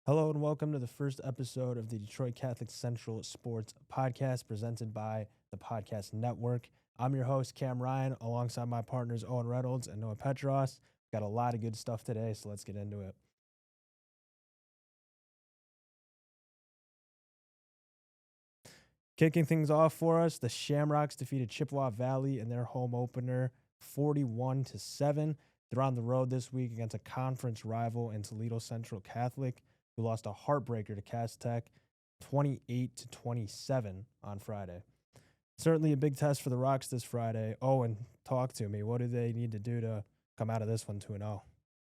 Hello and welcome to the first episode of the Detroit Catholic Central Sports Podcast presented by the Podcast Network. I'm your host, Cam Ryan, alongside my partners Owen Reynolds and Noah Petros. Got a lot of good stuff today, so let's get into it. Kicking things off for us, the Shamrocks defeated Chippewa Valley in their home opener 41-7. They're on the road this week against a conference rival in Toledo Central Catholic, who lost a heartbreaker to Cass Tech 28-27 on Friday. Certainly a big test for the Rocks this Friday. Owen, talk to me. What do they need to do to come out of this one 2-0?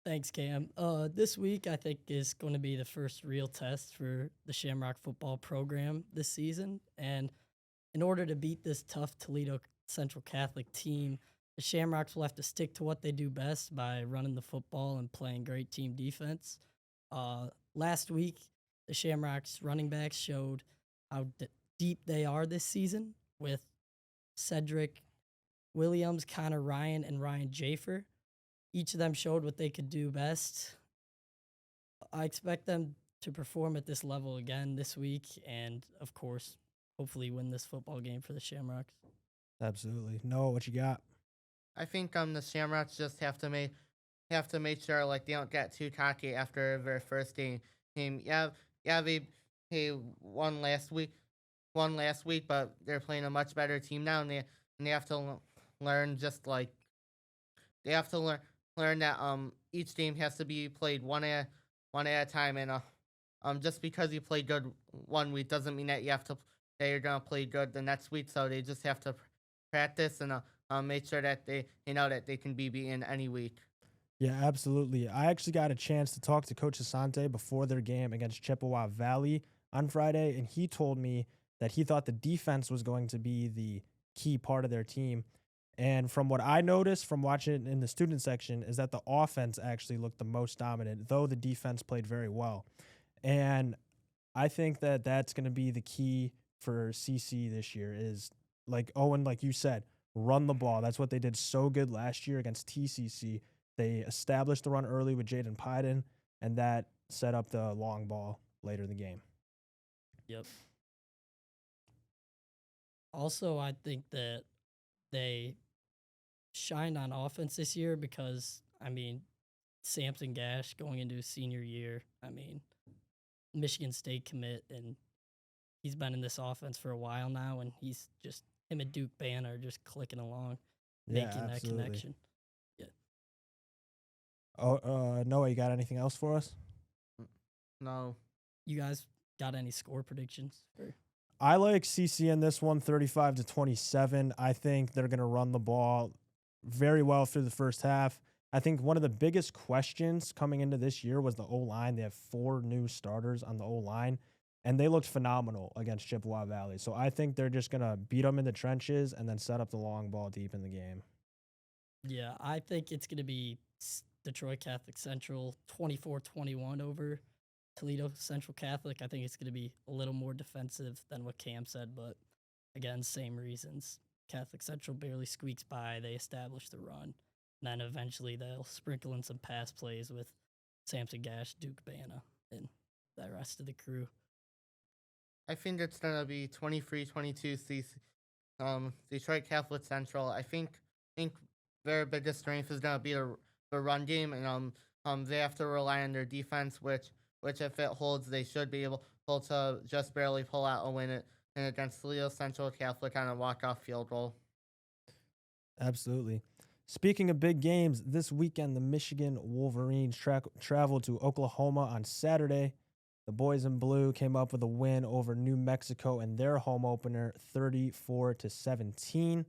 Thanks, Cam. This week I think is going to be the first real test for the Shamrock football program this season. And in order to beat this tough Toledo Central Catholic team, the Shamrocks will have to stick to what they do best by running the football and playing great team defense. Last week, the Shamrocks running backs showed how deep they are this season with Cedric Williams, Connor Ryan, and Ryan Jafer. Each of them showed what they could do best. I expect them to perform at this level again this week and, of course, hopefully win this football game for the Shamrocks. Absolutely. Noah, what you got? I think the Shamrocks just have to make sure like they don't get too cocky after their first game. They won last week, but they're playing a much better team now, and they have to learn learn that each game has to be played one at a time, and just because you play good one week doesn't mean that you're gonna play good the next week. So they just have to practice and make sure that they know that they can be beaten any week. Yeah, absolutely. I actually got a chance to talk to Coach Asante before their game against Chippewa Valley on Friday, and he told me that he thought the defense was going to be the key part of their team. And from what I noticed from watching it in the student section is that the offense actually looked the most dominant, though the defense played very well. And I think that that's going to be the key for CC this year is, like Owen, like you said, run the ball. That's what they did so good last year against TCC. They established the run early with Jaden Pyden, and that set up the long ball later in the game. Yep. Also, I think that they shined on offense this year because, Samson Gash going into his senior year, Michigan State commit, and he's been in this offense for a while now, and he's just, him and Duke Banner are just clicking along, Yeah, making that absolutely. connection. Oh, Noah, you got anything else for us? No, You guys got any score predictions? I like CC in this one, 35-27. I think they're going to run the ball very well through the first half. I think one of the biggest questions coming into this year was the O-line. They have 4 new starters on the O-line, and they looked phenomenal against Chippewa Valley. So I think they're just going to beat them in the trenches and then set up the long ball deep in the game. Yeah, I think it's going to be Detroit Catholic Central 24-21 over Toledo Central Catholic. I think it's going to be a little more defensive than what Cam said, but again, same reasons. Catholic Central barely squeaks by. They establish the run. And then eventually they'll sprinkle in some pass plays with Samson Gash, Duke Banna, and the rest of the crew. I think it's gonna be 23-22 Detroit Catholic Central. I think their biggest strength is gonna be the run game, and they have to rely on their defense, which if it holds, they should be able to just barely pull out a win and against Toledo Central Catholic on a walk-off field goal. Absolutely. Speaking of big games, this weekend the Michigan Wolverines traveled to Oklahoma on Saturday. The boys in blue came up with a win over New Mexico in their home opener, 34-17.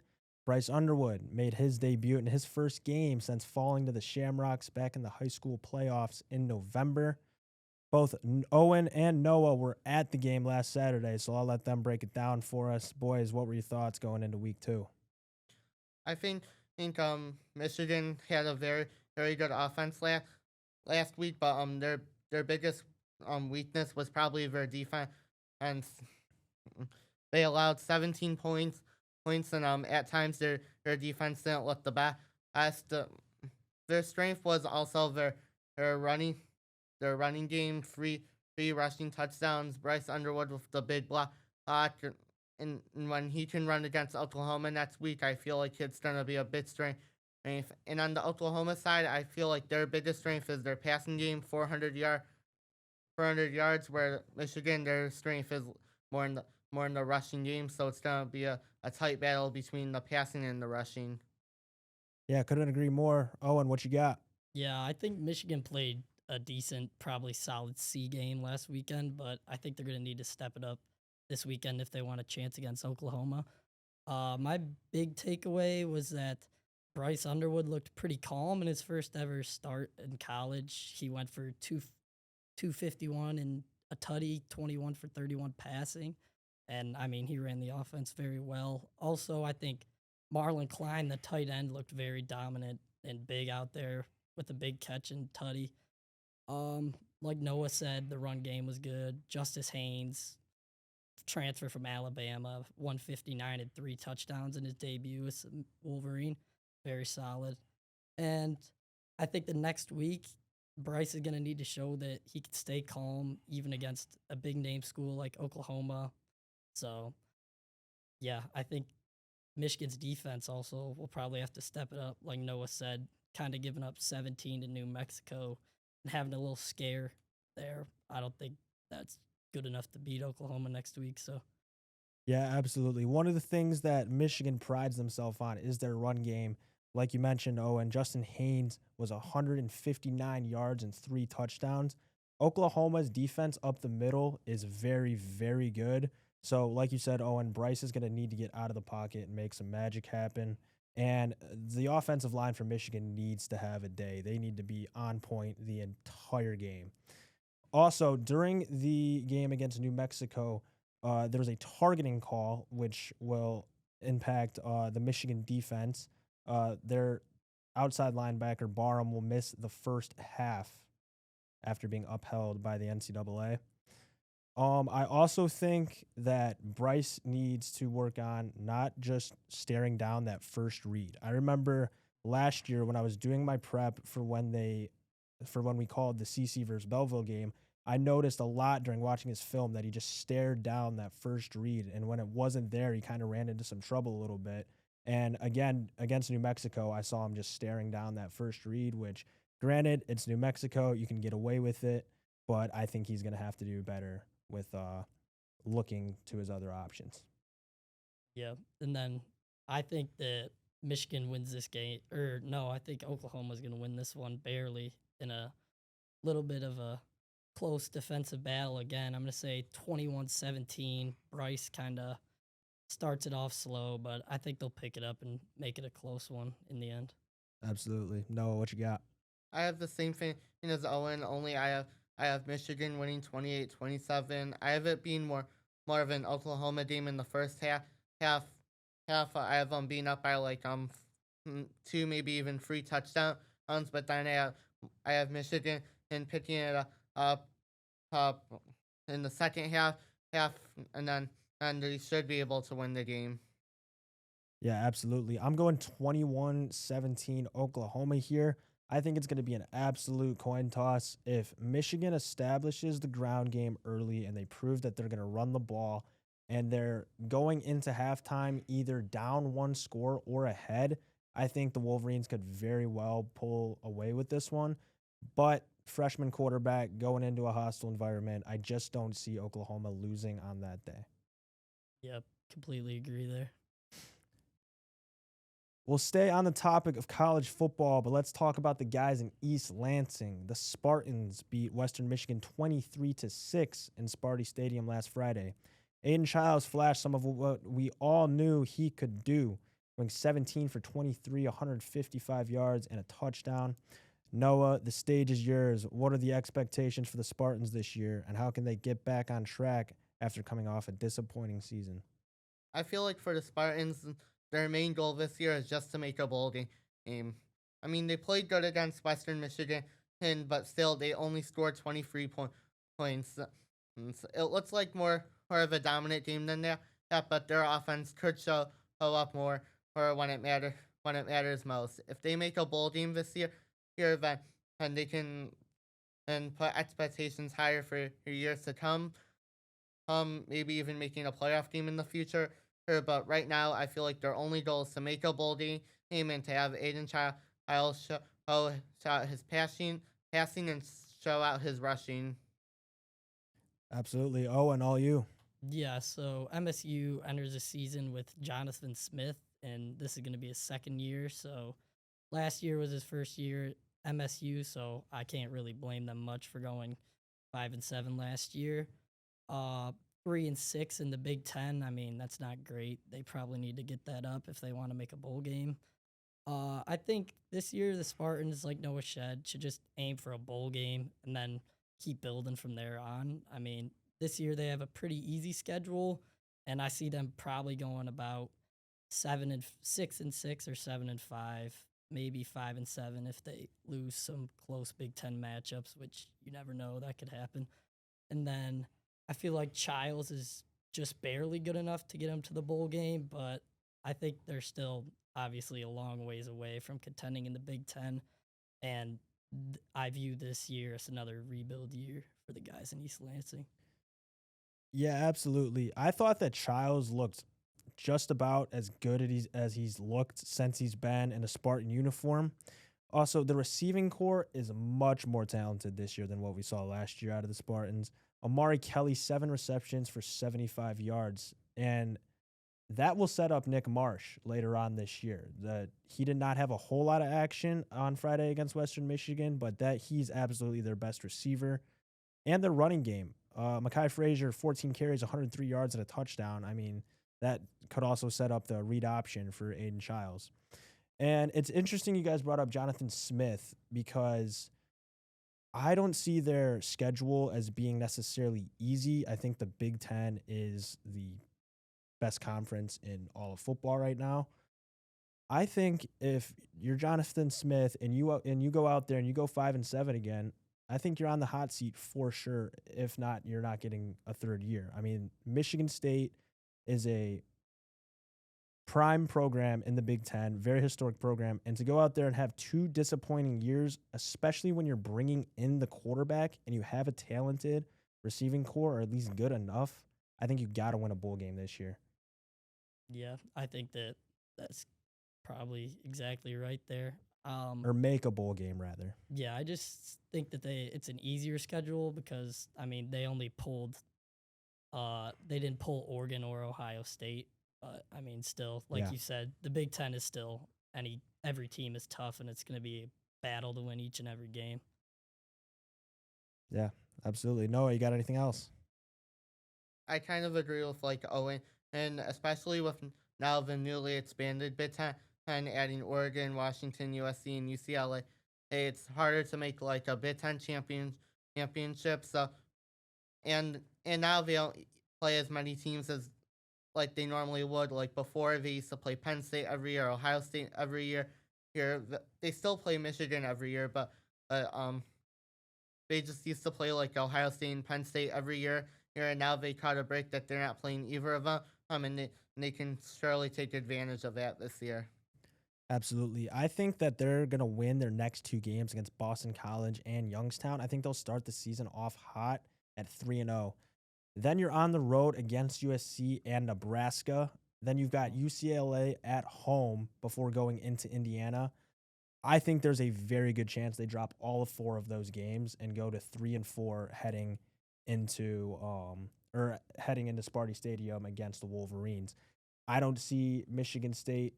Bryce Underwood made his debut in his first game since falling to the Shamrocks back in the high school playoffs in November. Both Owen and Noah were at the game last Saturday, so I'll let them break it down for us. Boys, what were your thoughts going into week 2? I think Michigan had a very very good offense last week, but their biggest weakness was probably their defense, and they allowed 17 points, and at times their defense didn't look the best. Their strength was also their running game. three rushing touchdowns. Bryce Underwood with the big block. And when he can run against Oklahoma next week, I feel like it's going to be a bit strength. And on the Oklahoma side, I feel like their biggest strength is their passing game, 400 yards, where Michigan, their strength is more in the more in the rushing game. So it's gonna be a tight battle between the passing and the rushing. Yeah, couldn't agree more. Owen, what you got? Yeah, I think Michigan played a decent, probably solid C game last weekend, but I think they're going to need to step it up this weekend if they want a chance against Oklahoma. My big takeaway was that Bryce Underwood looked pretty calm in his first ever start in college. He went for 251 and a tutty, 21 for 31 passing. And I mean, he ran the offense very well. Also, I think Marlon Klein, the tight end, looked very dominant and big out there with a big catch and tutty. Like Noah said, the run game was good. Justice Haynes, transfer from Alabama, 159 and three touchdowns in his debut as a Wolverine. Very solid. And I think the next week, Bryce is going to need to show that he can stay calm even against a big name school like Oklahoma. So, yeah, I think Michigan's defense also will probably have to step it up, like Noah said, kind of giving up 17 to New Mexico and having a little scare there. I don't think that's good enough to beat Oklahoma next week. So, Yeah, absolutely. One of the things that Michigan prides themselves on is their run game. Like you mentioned, Owen, Justin Haynes was 159 yards and three touchdowns. Oklahoma's defense up the middle is very, very good. So, like you said, Owen, Bryce is going to need to get out of the pocket and make some magic happen. And the offensive line for Michigan needs to have a day. They need to be on point the entire game. Also, during the game against New Mexico, there was a targeting call, which will impact the Michigan defense. Their outside linebacker, Barham, will miss the first half after being upheld by the NCAA. I also think that Bryce needs to work on not just staring down that first read. I remember last year when I was doing my prep for when we called the CC versus Belleville game, I noticed a lot during watching his film that he just stared down that first read, and when it wasn't there, he kind of ran into some trouble a little bit. And again, against New Mexico, I saw him just staring down that first read, which, granted, it's New Mexico, you can get away with it, but I think he's going to have to do better with looking to his other options. yeah. And then I think that Michigan wins this game. Or, no, I think Oklahoma's going to win this one barely in a little bit of a close defensive battle again. I'm going to say 21-17. Bryce kind of starts it off slow, but I think they'll pick it up and make it a close one in the end. Absolutely. Noah, what you got? I have the same thing as Owen, only I have Michigan winning 28-27. I have it being more of an Oklahoma game in the first half. Half I have them being up by like two, maybe even three touchdowns, but then I have Michigan and picking it up in the second half, and they should be able to win the game. Yeah, absolutely. I'm going 21-17 Oklahoma here. I think it's going to be an absolute coin toss. If Michigan establishes the ground game early and they prove that they're going to run the ball and they're going into halftime either down one score or ahead, I think the Wolverines could very well pull away with this one. But freshman quarterback going into a hostile environment, I just don't see Oklahoma losing on that day. Yep, completely agree there. We'll stay on the topic of college football, but let's talk about the guys in East Lansing. The Spartans beat Western Michigan 23-6 in Sparty Stadium last Friday. Aiden Childs flashed some of what we all knew he could do, going 17 for 23, 155 yards, and a touchdown. Noah, the stage is yours. What are the expectations for the Spartans this year, and how can they get back on track after coming off a disappointing season? I feel like for the Spartans, their main goal this year is just to make a bowl game. I mean, they played good against Western Michigan, but still, they only scored 23 points. So it looks like more of a dominant game than that. But their offense could show up more for when it matters most. If they make a bowl game this year, then they can and put expectations higher for years to come. Maybe even making a playoff game in the future. But right now, I feel like their only goal is to make a bowl game and to have Aiden Chiles show out his passing and show out his rushing. Absolutely. Oh, and all you. Yeah, so MSU enters the season with Jonathan Smith, and this is going to be his second year. So last year was his first year at MSU, so I can't really blame them much for going 5-7 last year. 3-6 in the Big Ten. I mean, that's not great. They probably need to get that up if they want to make a bowl game. I think this year the Spartans, like Noah Shed, should just aim for a bowl game and then keep building from there on. I mean, this year they have a pretty easy schedule, and I see them probably going about 6-6 or 7-5, maybe 5-7 if they lose some close Big Ten matchups, which you never know, that could happen. And then I feel like Childs is just barely good enough to get him to the bowl game, but I think they're still obviously a long ways away from contending in the Big Ten. And I view this year as another rebuild year for the guys in East Lansing. Yeah, absolutely. I thought that Childs looked just about as good as he's looked since he's been in a Spartan uniform. Also, the receiving core is much more talented this year than what we saw last year out of the Spartans. Amari Kelly, 7 receptions for 75 yards. And that will set up Nick Marsh later on this year. He did not have a whole lot of action on Friday against Western Michigan, but that he's absolutely their best receiver. And their running game. Mekhi Frazier, 14 carries, 103 yards, and a touchdown. I mean, that could also set up the read option for Aiden Childs. And it's interesting you guys brought up Jonathan Smith because I don't see their schedule as being necessarily easy. I think the Big Ten is the best conference in all of football right now. I think if you're Jonathan Smith and you go out there and you go 5-7 again, I think you're on the hot seat for sure. If not, you're not getting a third year. I mean, Michigan State is a prime program in the Big Ten, very historic program, and to go out there and have 2 disappointing years, especially when you're bringing in the quarterback and you have a talented receiving core, or at least good enough, I think you got to win a bowl game this year. Yeah, I think that's probably exactly right there. Or make a bowl game, rather. Yeah, I just think that it's an easier schedule because I mean they only pulled they didn't pull Oregon or Ohio State, but I mean still, like Yeah. you said, the Big Ten is still every team is tough and it's gonna be a battle to win each and every game. Yeah, absolutely. Noah, you got anything else? I kind of agree with like Owen, and especially with now the newly expanded Big Ten and adding Oregon, Washington, USC, and UCLA. It's harder to make like a Big Ten championship. So and now they don't play as many teams as like they normally would. Like before, they used to play Penn State every year, Ohio State every year. Here, they still play Michigan every year, but they just used to play like Ohio State and Penn State every year. Here and now they caught a break that they're not playing either of them. And they can surely take advantage of that this year. Absolutely. I think that they're going to win their next 2 games against Boston College and Youngstown. I think they'll start the season off hot at 3-0. Then you're on the road against USC and Nebraska. Then you've got UCLA at home before going into Indiana. I think there's a very good chance they drop all 4 of those games and go to 3-4 heading into Sparty Stadium against the Wolverines. I don't see Michigan State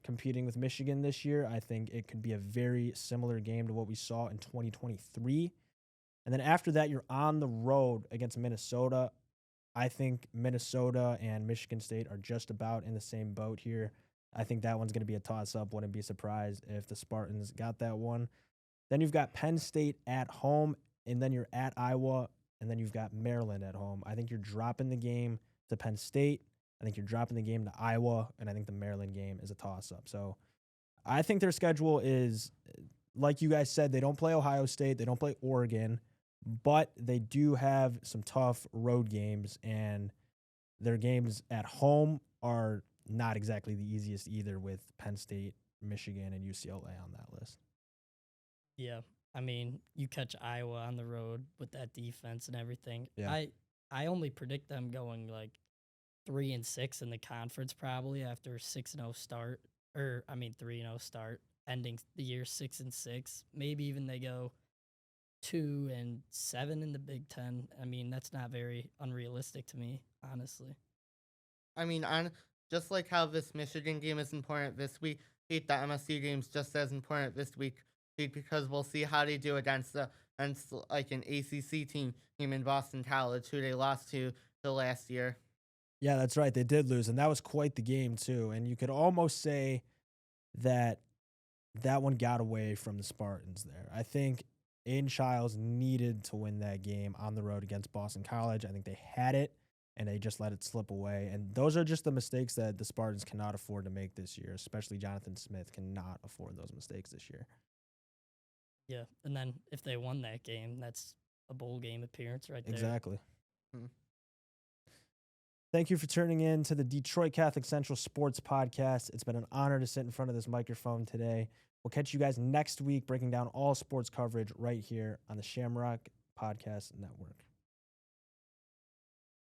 competing with Michigan this year. I think it could be a very similar game to what we saw in 2023. And then after that, you're on the road against Minnesota. I think Minnesota and Michigan State are just about in the same boat here. I think that one's going to be a toss-up. Wouldn't be surprised if the Spartans got that one. Then you've got Penn State at home, and then you're at Iowa, and then you've got Maryland at home. I think you're dropping the game to Penn State. I think you're dropping the game to Iowa, and I think the Maryland game is a toss-up. So I think their schedule is, like you guys said, they don't play Ohio State, they don't play Oregon, but they do have some tough road games, and their games at home are not exactly the easiest either, with Penn State, Michigan, and UCLA on that list. Yeah, I mean, you catch Iowa on the road with that defense and everything. Yeah. I only predict them going like 3-6 in the conference probably after 6-0 start, or I mean 3-0 start, ending the year 6-6. Maybe even they go 2-7 in the Big Ten. I mean, that's not very unrealistic to me, honestly. I mean, on just like how this Michigan game is important this week, I think the MSU game's just as important this week because we'll see how they do against like an ACC team in Boston College who they lost to the last year. Yeah, that's right. They did lose, and that was quite the game too. And you could almost say that one got away from the Spartans there. I think Aiden Childs needed to win that game on the road against Boston College. I think they had it, and they just let it slip away. And those are just the mistakes that the Spartans cannot afford to make this year, especially Jonathan Smith cannot afford those mistakes this year. Yeah, and then if they won that game, that's a bowl game appearance right there. Exactly. Hmm. Thank you for tuning in to the Detroit Catholic Central Sports Podcast. It's been an honor to sit in front of this microphone today. We'll catch you guys next week breaking down all sports coverage right here on the Shamrock Podcast Network.